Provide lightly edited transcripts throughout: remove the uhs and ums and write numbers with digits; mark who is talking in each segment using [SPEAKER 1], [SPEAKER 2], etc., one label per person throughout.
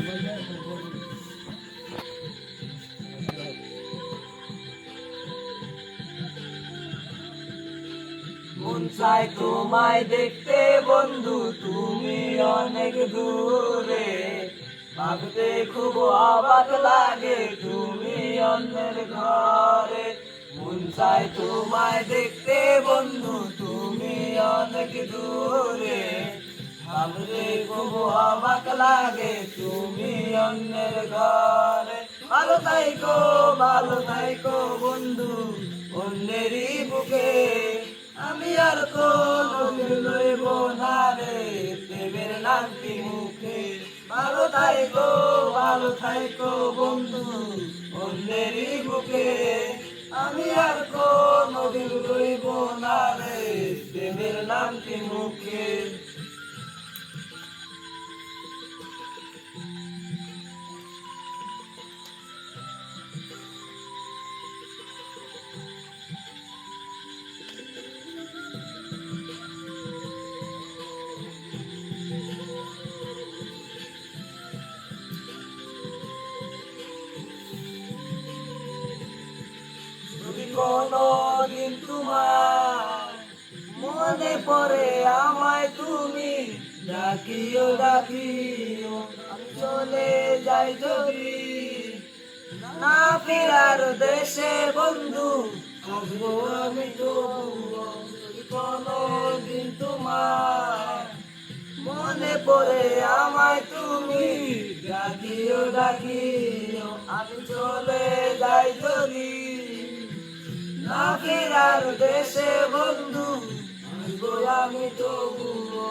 [SPEAKER 1] মন চায় তোমায় দেখতে বন্ধু, তুমি অনেক দূরে। ভাবতে খুব অবাক লাগে তুমি অন্যের ঘরে। মন চায় তোমায় দেখতে বন্ধু, তুমি অনেক দূরে। ভাবতে খুব অবাক লাগে তুমি অন্যের ঘরে। ভালো থাইকো বন্ধু অন্যেরই বুকে। আমি আর কোনদিন লইব না রে প্রেমের নামটি মুখে। ভালো থাইকো বন্ধু অন্যেরই বুকে। আমি আর কোনদিন লইব না রে প্রেমের নামটি মুখে। যদি কোনদিন তোমার মনে পড়ে আমায় তুমি ডাকিও আমি চলে যাই যদি না ফেরার দেশে বন্ধু, আসবো আমি তবুও। যদি কোনদিন তোমার মনে পড়ে আমায় তুমি ডাকিও আমি চলে যাই যদি না ফেরার দেশে বন্ধু, আসবো আমি তবুও।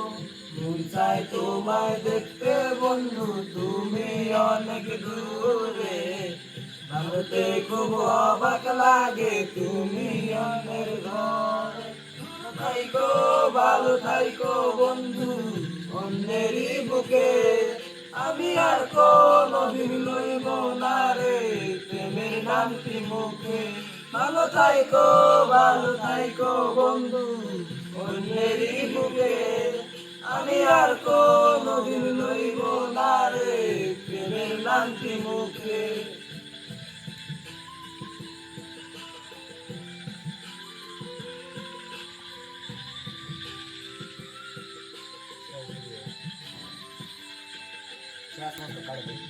[SPEAKER 1] মন চায় তোমায় দেখতে বন্ধু, তুমি অনেক দূরে। ভাবতে খুব অবাক লাগে তুমি অন্যের ঘরে। ভালো থাইকো বন্ধু অন্যেরই বুকে। আমি আর কোনদিন লইব না রে প্রেমের নামটি মুখে। ভালো থাইকো বন্ধু অন্যেরই বুকে। আমি আর কোনদিন লইব না রে প্রেমের নামটি মুখে।
[SPEAKER 2] শেষ মতো কাটবে।